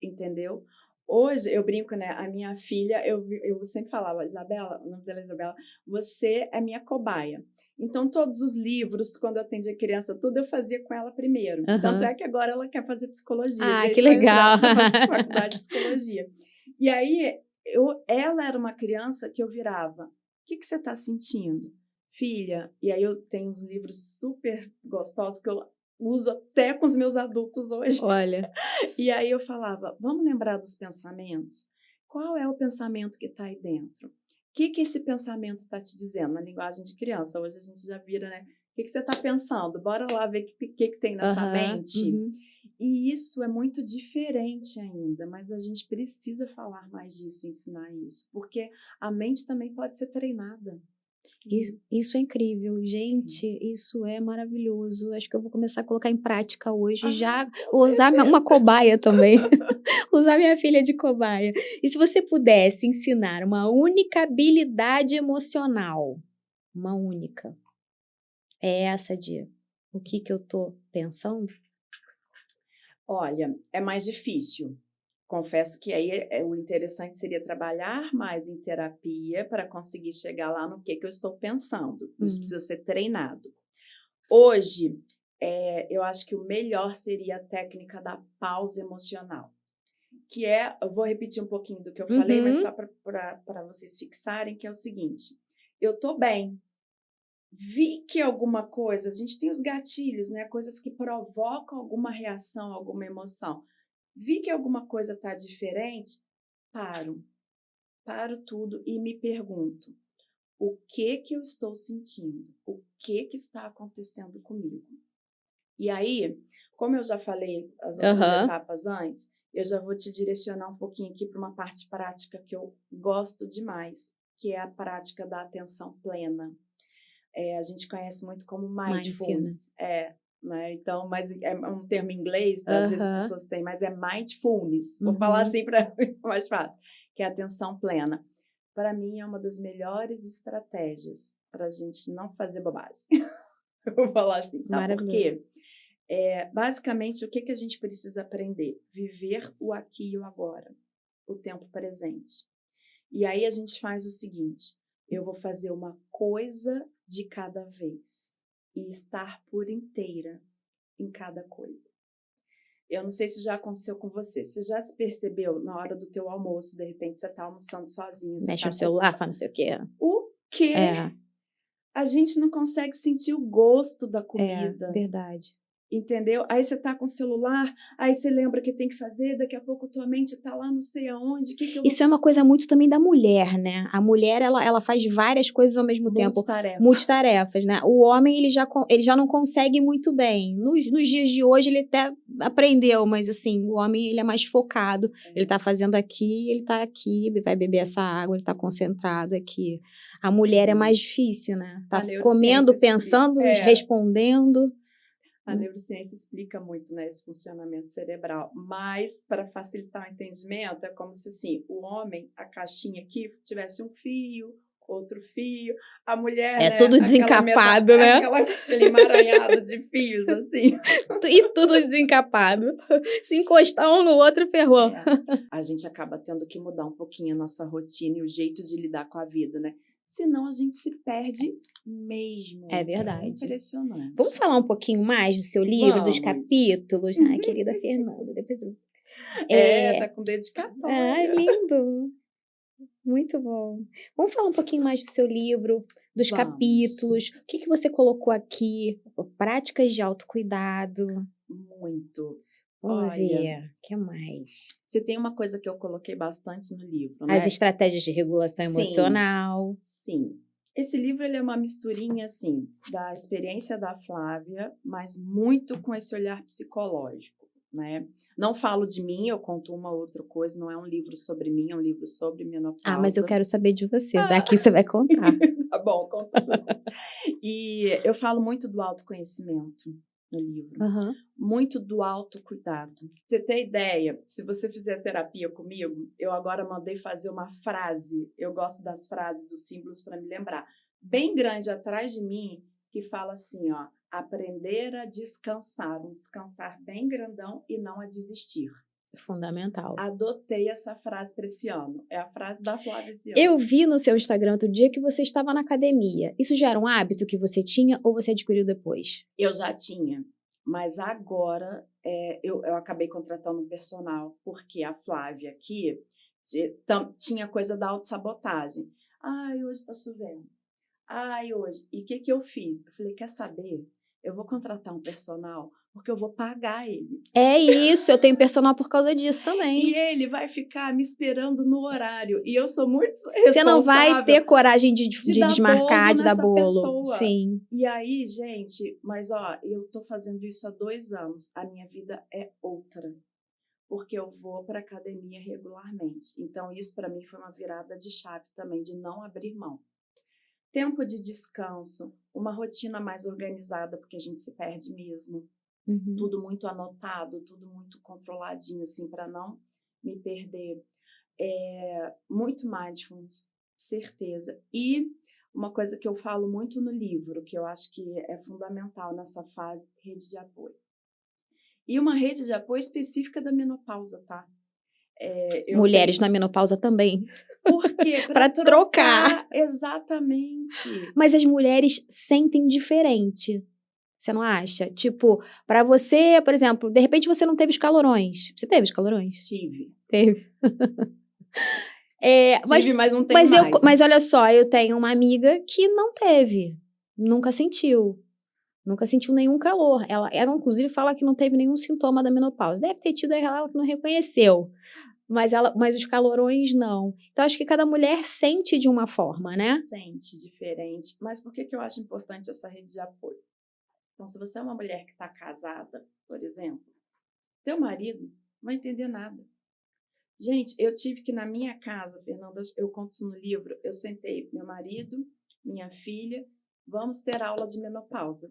entendeu? Hoje, eu brinco, né? A minha filha, eu sempre falava, Isabela, o nome dela é Isabela, você é minha cobaia. Então, todos os livros, quando eu atendia criança, tudo eu fazia com ela primeiro. Tanto é que agora ela quer fazer psicologia. Ah, que legal! Vai fazer faculdade de psicologia. E aí, ela era uma criança que eu virava: o que você está sentindo? Filha, e aí eu tenho uns livros super gostosos que eu uso até com os meus adultos hoje. Olha. E aí eu falava: vamos lembrar dos pensamentos? Qual é o pensamento que está aí dentro? O que esse pensamento está te dizendo na linguagem de criança? Hoje a gente já vira, né? O que você está pensando? Bora lá ver o que tem nessa mente. E isso é muito diferente ainda, mas a gente precisa falar mais disso, ensinar isso, porque a mente também pode ser treinada. Isso é incrível, gente, isso é maravilhoso. Acho que eu vou começar a colocar em prática hoje, já vou usar uma cobaia também, usar minha filha de cobaia. E se você pudesse ensinar uma única habilidade emocional, uma única, é essa de o que eu tô pensando? Olha, é mais difícil. Confesso que aí o interessante seria trabalhar mais em terapia para conseguir chegar lá no que eu estou pensando. Isso precisa ser treinado. Hoje, eu acho que o melhor seria a técnica da pausa emocional, que eu vou repetir um pouquinho do que eu falei, mas só para vocês fixarem, que é o seguinte: eu estou bem, vi que alguma coisa, a gente tem os gatilhos, né? Coisas que provocam alguma reação, alguma emoção. Vi que alguma coisa está diferente, paro tudo e me pergunto: o que eu estou sentindo? O que está acontecendo comigo? E aí, como eu já falei as outras etapas antes, eu já vou te direcionar um pouquinho aqui para uma parte prática que eu gosto demais, que é a prática da atenção plena. A gente conhece muito como mindfulness. Né? Então, mas é um termo em inglês, às vezes as pessoas têm, mas é mindfulness. Vou falar assim para ficar mais fácil, que é a atenção plena. Para mim, é uma das melhores estratégias para a gente não fazer bobagem. Eu vou falar assim, sabe por quê? Basicamente, o que a gente precisa aprender? Viver o aqui e o agora, o tempo presente. E aí a gente faz o seguinte, eu vou fazer uma coisa de cada vez e estar por inteira em cada coisa. Eu não sei se já aconteceu com você. Você já se percebeu na hora do teu almoço, de repente você está almoçando sozinha. Mexe no celular, fala não sei o quê. O quê? A gente não consegue sentir o gosto da comida. Verdade. Entendeu? Aí você tá com o celular, aí você lembra que tem que fazer, daqui a pouco tua mente tá lá não sei aonde. Isso é uma coisa muito também da mulher, né? A mulher, ela faz várias coisas ao mesmo tempo. Multitarefas, né? O homem, ele já não consegue muito bem. Nos dias de hoje, ele até aprendeu, mas assim, o homem, ele é mais focado. Ele tá fazendo aqui, ele tá aqui, ele vai beber essa água, ele tá concentrado aqui. A mulher é mais difícil, né? Tá comendo, pensando, respondendo. A neurociência explica muito, né, esse funcionamento cerebral, mas para facilitar o entendimento, é como se assim, o homem, a caixinha aqui, tivesse um fio, outro fio, a mulher, tudo desencapado, né? Aquele emaranhado de fios, assim. E tudo desencapado. Se encostar um no outro, ferrou. A gente acaba tendo que mudar um pouquinho a nossa rotina e o jeito de lidar com a vida, né? Senão a gente se perde mesmo. É verdade. É impressionante. Vamos falar um pouquinho mais do seu livro, dos capítulos? Ai, querida Fernanda, depois eu... tá com dedicatória. Ai, lindo. Muito bom. Vamos falar um pouquinho mais do seu livro, dos capítulos. O que você colocou aqui? Práticas de autocuidado. Muito. Vamos ver, o que mais? Você tem uma coisa que eu coloquei bastante no livro, né? As estratégias de regulação emocional. Sim. Esse livro ele é uma misturinha, assim, da experiência da Flávia, mas muito com esse olhar psicológico, né? Não falo de mim, eu conto uma outra coisa, não é um livro sobre mim, é um livro sobre menopausa. Mas eu quero saber de você, daqui você vai contar. Tá bom, conta tudo. E eu falo muito do autoconhecimento no livro, muito do autocuidado. Pra você ter ideia, se você fizer terapia comigo, eu agora mandei fazer uma frase, eu gosto das frases, dos símbolos para me lembrar, bem grande atrás de mim, que fala assim, ó, aprender a descansar, um descansar bem grandão e não a desistir. Fundamental. Adotei essa frase para esse ano. É a frase da Flávia esse ano. Eu vi no seu Instagram outro dia que você estava na academia. Isso já era um hábito que você tinha ou você adquiriu depois? Eu já tinha, mas agora eu acabei contratando um personal, porque a Flávia aqui tinha coisa da autossabotagem. Ai, hoje está chovendo. Ai, hoje. E o que eu fiz? Eu falei, quer saber? Eu vou contratar um personal porque eu vou pagar ele. É isso, eu tenho personal por causa disso também. E ele vai ficar me esperando no horário. E eu sou muito responsável. Você não vai ter coragem de desmarcar, de dar bolo. Pessoa. Sim. E aí, gente, mas ó, eu tô fazendo isso há 2 anos. A minha vida é outra. Porque eu vou para academia regularmente. Então, isso para mim foi uma virada de chave também, de não abrir mão. Tempo de descanso, uma rotina mais organizada, porque a gente se perde mesmo. Tudo muito anotado, tudo muito controladinho, assim, para não me perder. Muito mindfulness, certeza. E uma coisa que eu falo muito no livro, que eu acho que é fundamental nessa fase, rede de apoio. E uma rede de apoio específica da menopausa, tá? Mulheres na menopausa também. Por quê? Para trocar. Exatamente. Mas as mulheres sentem diferente. Você não acha? Tipo, para você, por exemplo, de repente você não teve os calorões. Você teve os calorões? Tive. Teve. Mas não tem mais. Mas olha só, eu tenho uma amiga que não teve. Nunca sentiu. Nunca sentiu nenhum calor. Ela inclusive, fala que não teve nenhum sintoma da menopausa. Deve ter tido ela que não reconheceu. Mas os calorões, não. Então, acho que cada mulher sente de uma forma, né? Sente diferente. Mas por que eu acho importante essa rede de apoio? Então, se você é uma mulher que está casada, por exemplo, teu marido não vai entender nada. Gente, eu tive que, na minha casa, Fernanda, eu conto isso no livro, eu sentei meu marido, minha filha, vamos ter aula de menopausa.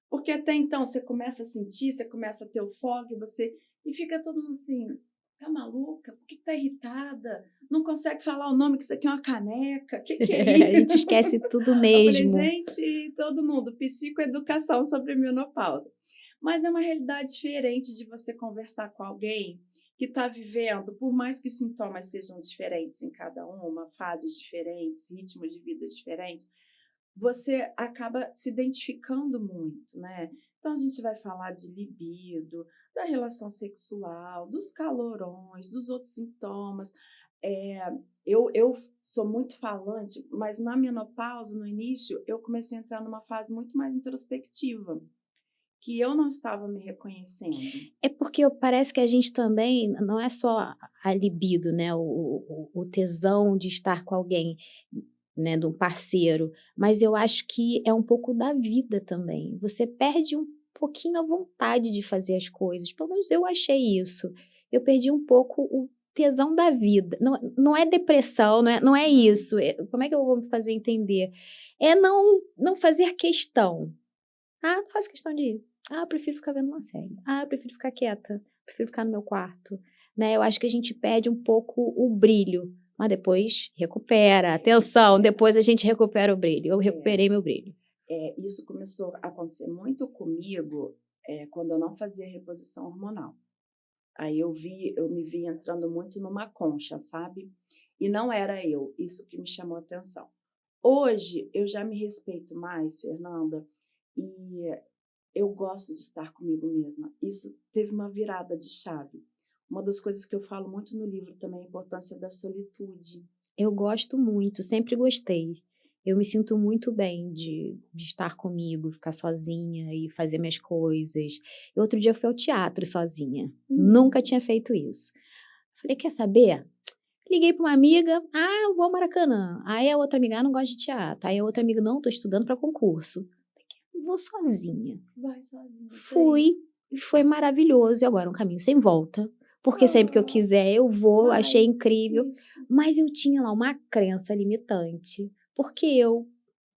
Porque até então você começa a sentir, você começa a ter o foco, e fica todo mundo assim, tá maluca? Por que tá irritada? Não consegue falar o nome, que isso aqui é uma caneca? Que é isso? A gente esquece tudo Eu falei, mesmo. gente, todo mundo, psicoeducação sobre menopausa. Mas é uma realidade diferente de você conversar com alguém que está vivendo, por mais que os sintomas sejam diferentes em cada uma, fases diferentes, ritmos de vida diferentes, você acaba se identificando muito, né? Então, a gente vai falar de libido, da relação sexual, dos calorões, dos outros sintomas. Eu sou muito falante, mas na menopausa, no início, eu comecei a entrar numa fase muito mais introspectiva, que eu não estava me reconhecendo. É porque parece que a gente também, não é só a libido, né? O tesão de estar com alguém, né? De um parceiro, mas eu acho que é um pouco da vida também. Você perde um pouquinho a vontade de fazer as coisas, pelo menos eu achei isso. Eu perdi um pouco o tesão da vida. Não é depressão, não é isso. Como é que eu vou me fazer entender? É não fazer questão. Ah, não faço questão de ir. Ah, eu prefiro ficar vendo uma série. Ah, eu prefiro ficar quieta. Prefiro ficar no meu quarto. Né? Eu acho que a gente perde um pouco o brilho, mas depois recupera. Atenção, depois a gente recupera o brilho. Eu recuperei meu brilho. Isso começou a acontecer muito comigo quando eu não fazia reposição hormonal. Aí eu me vi entrando muito numa concha, sabe? E não era eu, isso que me chamou a atenção. Hoje eu já me respeito mais, Fernanda, e eu gosto de estar comigo mesma. Isso teve uma virada de chave. Uma das coisas que eu falo muito no livro também é a importância da solitude. Eu gosto muito, sempre gostei. Eu me sinto muito bem de estar comigo, ficar sozinha e fazer minhas coisas. Outro dia eu fui ao teatro sozinha. Nunca tinha feito isso. Falei, quer saber? Liguei para uma amiga, eu vou ao Maracanã. Aí a outra amiga, não gosta de teatro. Aí a outra amiga, não, tô estudando para concurso. Vou sozinha. Vai sozinha. Fui, e foi maravilhoso. E agora um caminho sem volta. Porque sempre que eu quiser eu vou, achei incrível. Isso. Mas eu tinha lá uma crença limitante. Porque eu,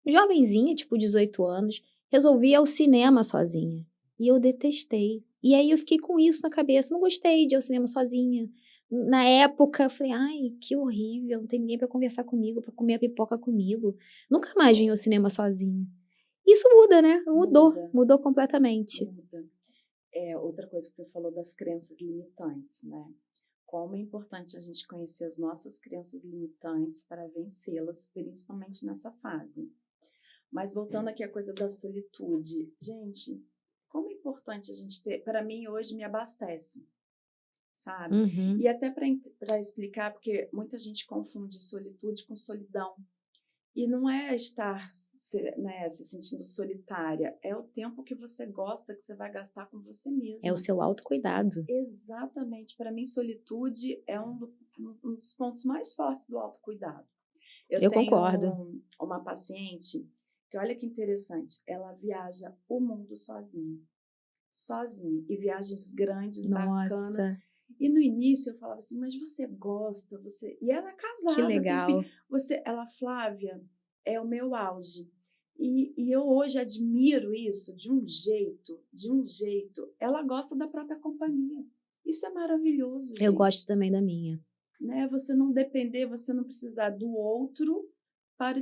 jovenzinha, tipo 18 anos, resolvi ir ao cinema sozinha. E eu detestei. E aí eu fiquei com isso na cabeça. Não gostei de ir ao cinema sozinha. Na época, eu falei, ai, que horrível, não tem ninguém para conversar comigo, para comer a pipoca comigo. Nunca mais vim ao cinema sozinha. Isso muda, né? Mudou completamente. Muda. Outra coisa que você falou das crenças limitantes, né? Como é importante a gente conhecer as nossas crenças limitantes para vencê-las, principalmente nessa fase. Mas voltando aqui à coisa da solitude, gente, como é importante a gente ter, para mim hoje me abastece, sabe? E até para explicar, porque muita gente confunde solitude com solidão. E não é estar, né, se sentindo solitária, é o tempo que você gosta, que você vai gastar com você mesma. É o seu autocuidado. Exatamente. Para mim, solitude é um dos pontos mais fortes do autocuidado. Eu concordo. Uma paciente que, olha que interessante, ela viaja o mundo sozinha. Sozinha. E viagens grandes, bacanas. E no início eu falava assim, mas você gosta, E ela é casada. Que legal. Ela, Flávia, é o meu auge. E eu hoje admiro isso de um jeito. Ela gosta da própria companhia. Isso é maravilhoso, gente. Eu gosto também da minha. Né? Você não depender, você não precisar do outro para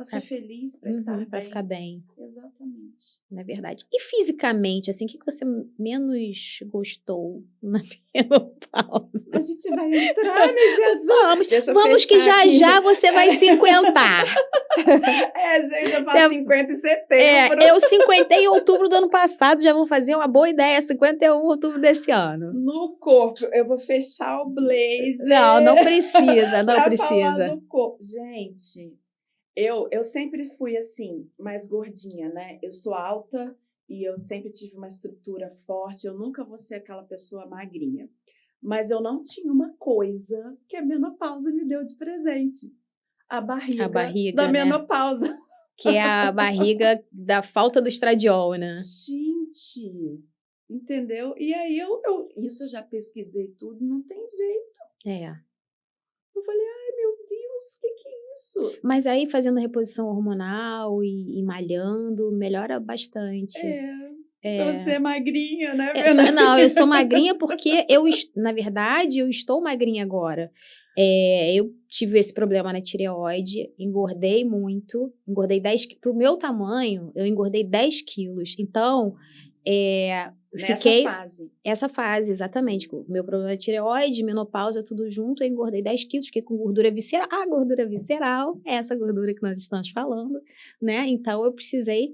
ser feliz, para estar bem. Para ficar bem. Exatamente. Não é verdade. E fisicamente, assim, o que você menos gostou na menopausa? A gente vai entrar nesse assunto. Vamos que já você vai 50. Gente, eu faço 50 em setembro. Eu 50 em outubro do ano passado, já vou fazer uma boa ideia, 51 em outubro desse ano. No corpo, eu vou fechar o blazer. Não precisa, não precisa. Falar do corpo. Gente, eu sempre fui assim, mais gordinha, né? Eu sou alta e eu sempre tive uma estrutura forte. Eu nunca vou ser aquela pessoa magrinha. Mas eu não tinha uma coisa que a menopausa me deu de presente. A barriga da menopausa. Que é a barriga da falta do estradiol, né? Gente, entendeu? E aí isso eu já pesquisei tudo, não tem jeito. É. Eu falei, ai meu Deus, o que é isso? Mas aí fazendo reposição hormonal e malhando, melhora bastante. Você é magrinha, né, Não, eu sou magrinha porque na verdade, eu estou magrinha agora. Eu tive esse problema na tireoide, engordei muito, engordei 10 quilos. Pro meu tamanho, eu engordei 10 quilos. Então, Essa fase, exatamente. O meu problema é tireoide, menopausa, tudo junto, eu engordei 10 quilos, fiquei com gordura visceral. A gordura visceral é essa gordura que nós estamos falando, né? Então, eu precisei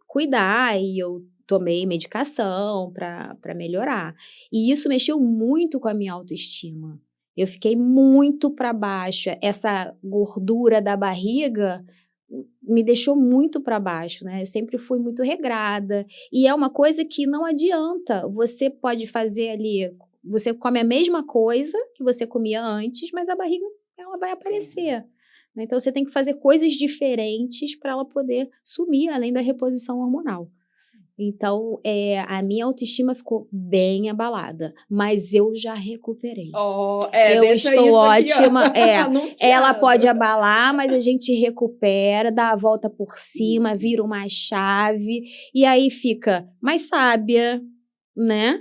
cuidar e eu tomei medicação para melhorar. E isso mexeu muito com a minha autoestima. Eu fiquei muito para baixo. Essa gordura da barriga me deixou muito para baixo, né? Eu sempre fui muito regrada. E é uma coisa que não adianta. Você pode fazer ali, você come a mesma coisa que você comia antes, mas a barriga ela vai aparecer. Então, você tem que fazer coisas diferentes para ela poder sumir, além da reposição hormonal. Então, a minha autoestima ficou bem abalada, mas eu já recuperei. Eu estou ótima. Ela pode abalar, mas a gente recupera, dá a volta por cima, vira uma chave, e aí fica mais sábia, né?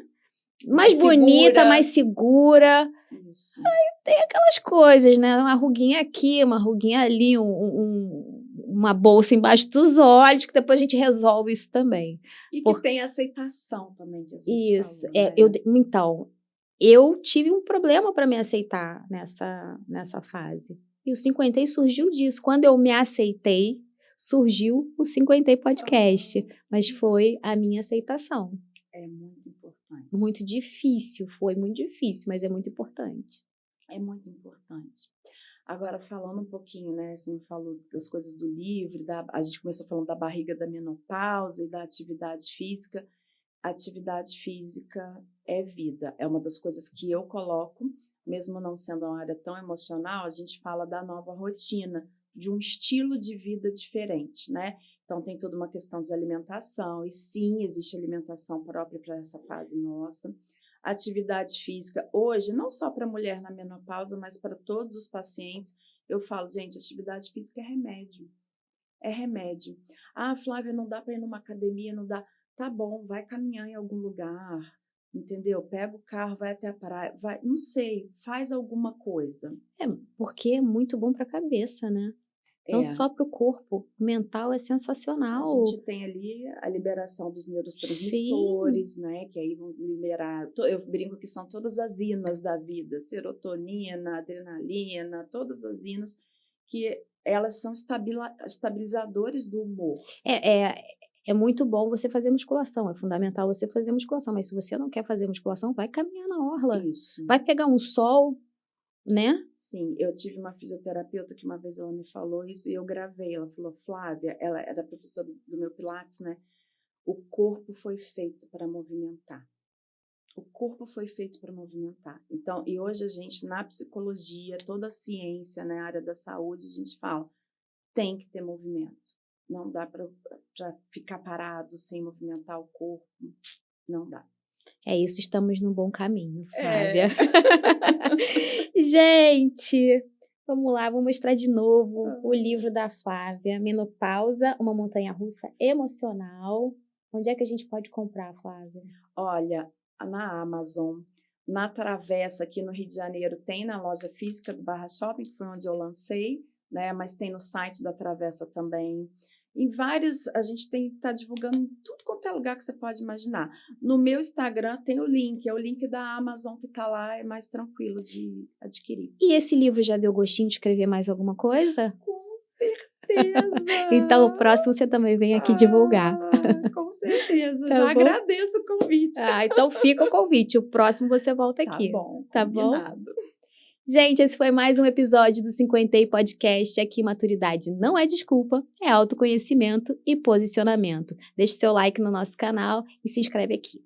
Mais bonita, mais segura. Isso. Aí tem aquelas coisas, né? Uma ruguinha aqui, uma ruguinha ali, uma bolsa embaixo dos olhos, que depois a gente resolve isso também. E que tem aceitação também. Que isso. Falou, né? Então, eu tive um problema para me aceitar nessa fase. E o 50 surgiu disso. Quando eu me aceitei, surgiu o 50 Podcast. Mas foi a minha aceitação. É muito importante. Muito difícil, foi muito difícil, mas é muito importante. É muito importante. Agora, falando um pouquinho, né, você me falou das coisas do livro, a gente começou falando da barriga da menopausa e da atividade física. A atividade física é vida, é uma das coisas que eu coloco, mesmo não sendo uma área tão emocional, a gente fala da nova rotina, de um estilo de vida diferente, né? Então, tem toda uma questão de alimentação, e sim, existe alimentação própria para essa fase nossa. Atividade física, hoje, não só para mulher na menopausa, mas para todos os pacientes, eu falo, gente, atividade física é remédio. É remédio. Ah, Flávia, não dá para ir numa academia, não dá. Tá bom, vai caminhar em algum lugar, entendeu? Pega o carro, vai até a praia, vai, não sei, faz alguma coisa. Porque é muito bom para a cabeça, né? Não só para o corpo, o mental é sensacional. A gente tem ali a liberação dos neurotransmissores, né? Que aí vão liberar, eu brinco que são todas as inas da vida, serotonina, adrenalina, todas as inas, que elas são estabilizadores do humor. É muito bom você fazer musculação, é fundamental você fazer musculação, mas se você não quer fazer musculação, vai caminhar na orla. Isso. Vai pegar um sol, né? Sim, eu tive uma fisioterapeuta que uma vez ela me falou isso e eu gravei. Ela falou, Flávia, ela era professora do meu Pilates, né? O corpo foi feito para movimentar. O corpo foi feito para movimentar. Então, e hoje a gente, na psicologia, toda a ciência, né, a área da saúde, a gente fala, tem que ter movimento. Não dá para ficar parado sem movimentar o corpo. Não dá. É isso, estamos no bom caminho, Flávia. Gente, vamos lá, vou mostrar de novo o livro da Flávia, Menopausa, uma montanha-russa emocional. Onde é que a gente pode comprar, Flávia? Olha, na Amazon, na Travessa, aqui no Rio de Janeiro, tem na loja física do Barra Shopping, que foi onde eu lancei, né? Mas tem no site da Travessa também. Em vários, a gente está divulgando em tudo quanto é lugar que você pode imaginar. No meu Instagram tem o link, é o link da Amazon que está lá, é mais tranquilo de adquirir. E esse livro já deu gostinho de escrever mais alguma coisa? Com certeza! Então, o próximo você também vem aqui divulgar. Com certeza, tá já bom? Agradeço o convite. Então fica o convite, o próximo você volta aqui. Tá bom, combinado. Gente, esse foi mais um episódio do 50 Podcast. Aqui, maturidade não é desculpa, é autoconhecimento e posicionamento. Deixe seu like no nosso canal e se inscreve aqui.